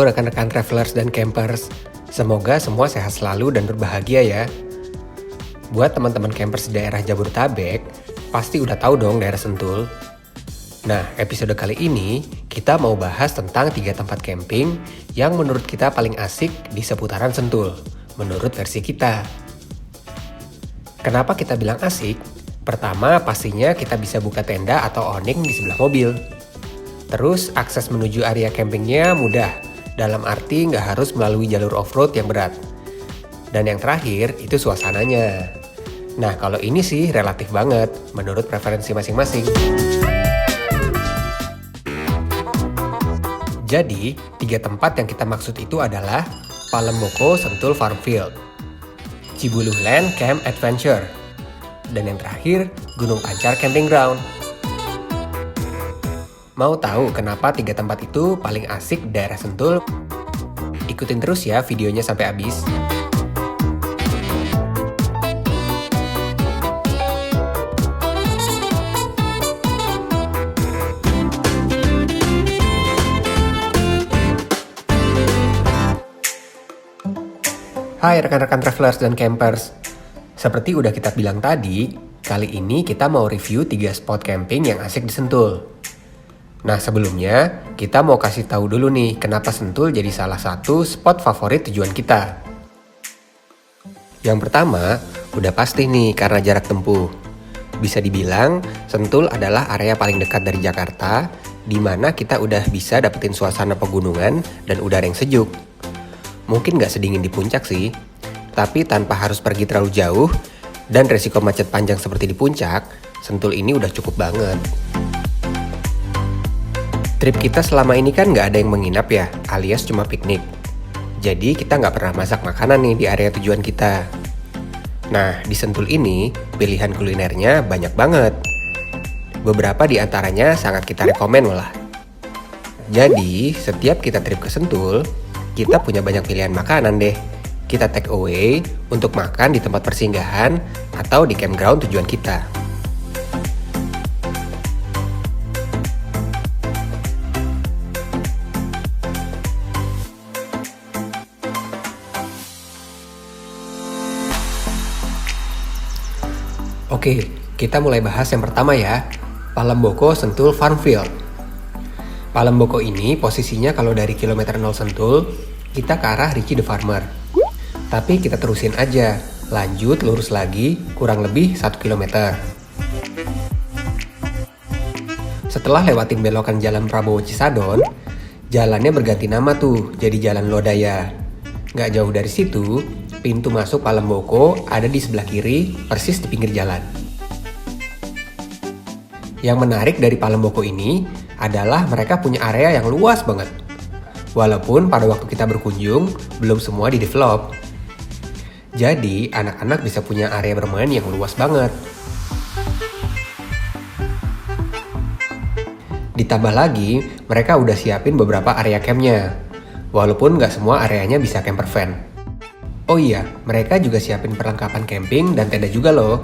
Halo rekan-rekan travelers dan campers, semoga semua sehat selalu dan berbahagia ya. Buat teman-teman campers di daerah Jabodetabek, pasti udah tahu dong daerah Sentul. Nah, episode kali ini kita mau bahas tentang 3 tempat camping yang menurut kita paling asik di seputaran Sentul, menurut versi kita. Kenapa kita bilang asik? Pertama, pastinya kita bisa buka tenda atau awning di sebelah mobil. Terus, akses menuju area campingnya mudah, dalam arti nggak harus melalui jalur off-road yang berat. Dan yang terakhir, itu suasananya. Nah, kalau ini sih relatif banget, menurut preferensi masing-masing. Jadi, 3 tempat yang kita maksud itu adalah Palemboko Sentul Farmfield, Cibuluh Land Camp Adventure, dan yang terakhir, Gunung Pancar Camping Ground. Mau tahu kenapa 3 tempat itu paling asik di daerah Sentul? Ikutin terus ya videonya sampai habis. Hai rekan-rekan travelers dan campers. Seperti udah kita bilang tadi, kali ini kita mau review 3 spot camping yang asik di Sentul. Nah sebelumnya, kita mau kasih tahu dulu nih kenapa Sentul jadi salah satu spot favorit tujuan kita. Yang pertama, udah pasti nih karena jarak tempuh. Bisa dibilang, Sentul adalah area paling dekat dari Jakarta, di mana kita udah bisa dapetin suasana pegunungan dan udara yang sejuk. Mungkin nggak sedingin di puncak sih, tapi tanpa harus pergi terlalu jauh, dan resiko macet panjang seperti di puncak, Sentul ini udah cukup banget. Trip kita selama ini kan nggak ada yang menginap ya, alias cuma piknik. Jadi kita nggak pernah masak makanan nih di area tujuan kita. Nah, di Sentul ini, pilihan kulinernya banyak banget. Beberapa di antaranya sangat kita rekomen malah. Jadi, setiap kita trip ke Sentul, kita punya banyak pilihan makanan deh. Kita take away untuk makan di tempat persinggahan atau di campground tujuan kita. Oke, kita mulai bahas yang pertama ya, Palemboko Sentul Farmfield. Palemboko ini posisinya kalau dari kilometer 0 Sentul, kita ke arah Richie the Farmer. Tapi kita terusin aja, lanjut lurus lagi kurang lebih 1 km. Setelah lewatin belokan Jalan Prabowo Cisadon, jalannya berganti nama tuh jadi Jalan Lodaya. Nggak jauh dari situ, pintu masuk Palemboko ada di sebelah kiri, persis di pinggir jalan. Yang menarik dari Palemboko ini adalah mereka punya area yang luas banget. Walaupun pada waktu kita berkunjung, belum semua di-develop. Jadi, anak-anak bisa punya area bermain yang luas banget. Ditambah lagi, mereka udah siapin beberapa area campnya. Walaupun nggak semua areanya bisa camper van. Oh iya, mereka juga siapin perlengkapan camping dan tenda juga loh.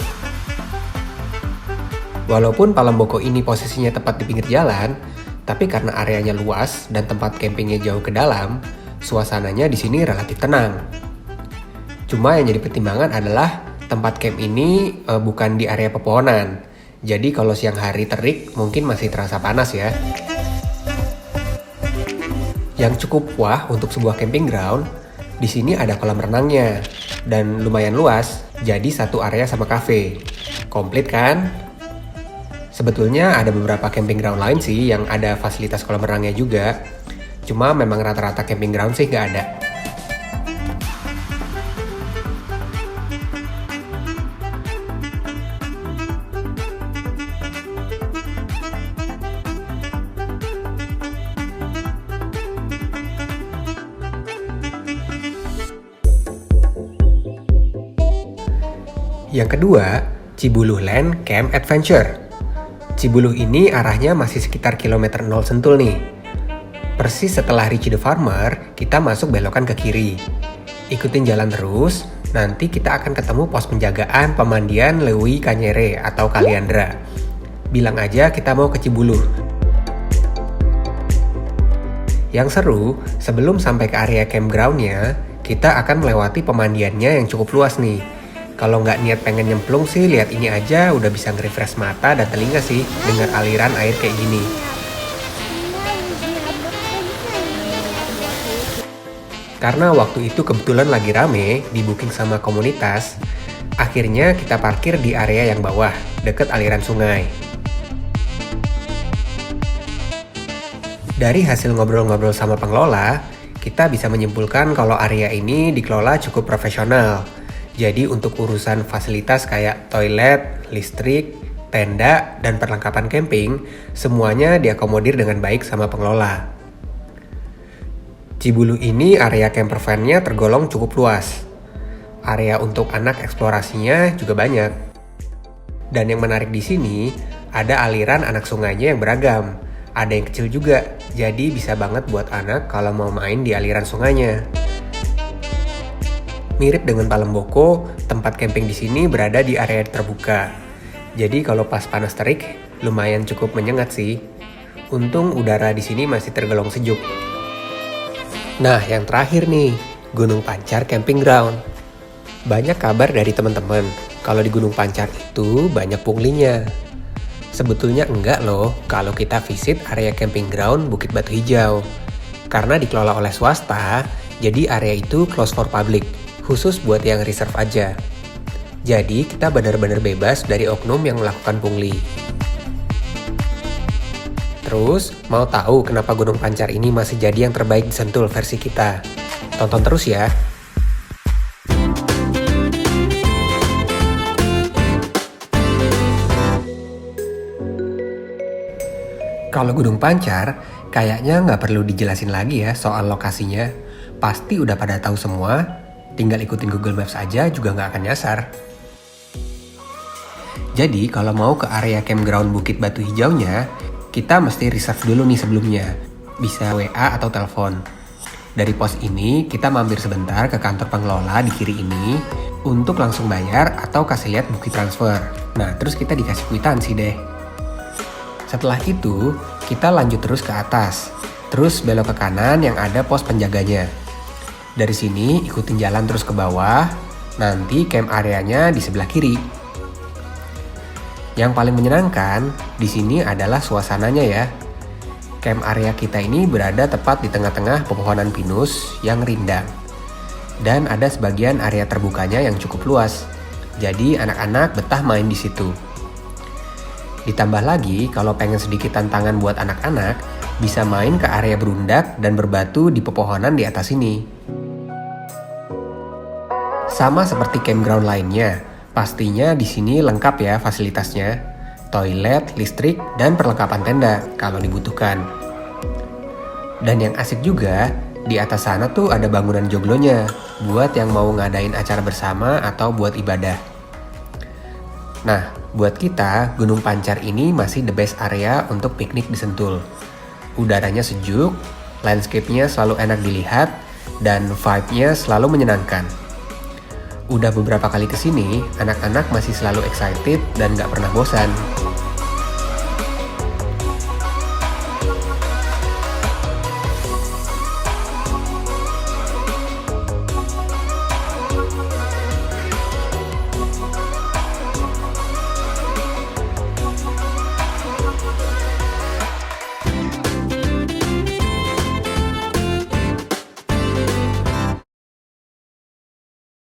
Walaupun Palemboko ini posisinya tepat di pinggir jalan, tapi karena areanya luas dan tempat campingnya jauh ke dalam, suasananya di sini relatif tenang. Cuma yang jadi pertimbangan adalah tempat camp ini bukan di area pepohonan. Jadi kalau siang hari terik mungkin masih terasa panas ya. Yang cukup wah untuk sebuah camping ground, di sini ada kolam renangnya dan lumayan luas, jadi satu area sama cafe. Komplit kan? Sebetulnya ada beberapa camping ground lain sih yang ada fasilitas kolam renangnya juga. Cuma memang rata-rata camping ground sih nggak ada. Yang kedua, Cibuluh Land Camp Adventure. Cibuluh ini arahnya masih sekitar kilometer 0 Sentul nih. Persis setelah Richie the Farmer, kita masuk belokan ke kiri. Ikutin jalan terus, nanti kita akan ketemu pos penjagaan pemandian Lewi Kanyere atau Kaliandra. Bilang aja kita mau ke Cibuluh. Yang seru, sebelum sampai ke area campgroundnya, kita akan melewati pemandiannya yang cukup luas nih. Kalau nggak niat pengen nyemplung sih, lihat ini aja udah bisa nge-refresh mata dan telinga sih dengan aliran air kayak gini. Karena waktu itu kebetulan lagi rame, di booking sama komunitas, akhirnya kita parkir di area yang bawah, deket aliran sungai. Dari hasil ngobrol-ngobrol sama pengelola, kita bisa menyimpulkan kalau area ini dikelola cukup profesional. Jadi untuk urusan fasilitas kayak toilet, listrik, tenda, dan perlengkapan camping, semuanya diakomodir dengan baik sama pengelola. Cibulu ini area camper van-nya tergolong cukup luas. Area untuk anak eksplorasinya juga banyak. Dan yang menarik di sini, ada aliran anak sungainya yang beragam. Ada yang kecil juga, jadi bisa banget buat anak kalau mau main di aliran sungainya. Mirip dengan Palemboko, tempat camping di sini berada di area terbuka. Jadi kalau pas panas terik, lumayan cukup menyengat sih. Untung udara di sini masih tergolong sejuk. Nah, yang terakhir nih, Gunung Pancar Camping Ground. Banyak kabar dari teman-teman kalau di Gunung Pancar itu banyak punglinya. Sebetulnya enggak loh kalau kita visit area camping ground Bukit Batu Hijau. Karena dikelola oleh swasta, jadi area itu close for public, khusus buat yang reserve aja. Jadi kita benar-benar bebas dari oknum yang melakukan pungli. Terus, mau tahu kenapa Gunung Pancar ini masih jadi yang terbaik di Sentul versi kita? Tonton terus ya! Kalau Gunung Pancar, kayaknya nggak perlu dijelasin lagi ya soal lokasinya. Pasti udah pada tahu semua, tinggal ikutin Google Maps aja juga nggak akan nyasar. Jadi kalau mau ke area campground Bukit Batu Hijaunya, kita mesti reserve dulu nih sebelumnya. Bisa WA atau telepon. Dari pos ini, kita mampir sebentar ke kantor pengelola di kiri ini untuk langsung bayar atau kasih lihat bukti transfer. Nah, terus kita dikasih kwitansi deh. Setelah itu, kita lanjut terus ke atas. Terus belok ke kanan yang ada pos penjaganya. Dari sini ikutin jalan terus ke bawah, nanti camp areanya di sebelah kiri. Yang paling menyenangkan di sini adalah suasananya ya. Camp area kita ini berada tepat di tengah-tengah pepohonan pinus yang rindang. Dan ada sebagian area terbukanya yang cukup luas. Jadi anak-anak betah main di situ. Ditambah lagi, kalau pengen sedikit tantangan buat anak-anak, bisa main ke area berundak dan berbatu di pepohonan di atas ini. Sama seperti campground lainnya, pastinya di sini lengkap ya fasilitasnya. Toilet, listrik, dan perlengkapan tenda kalau dibutuhkan. Dan yang asik juga, di atas sana tuh ada bangunan joglonya, buat yang mau ngadain acara bersama atau buat ibadah. Nah, buat kita, Gunung Pancar ini masih the best area untuk piknik di Sentul. Udaranya sejuk, landscape-nya selalu enak dilihat, dan vibe-nya selalu menyenangkan. Udah beberapa kali kesini, anak-anak masih selalu excited dan gak pernah bosan.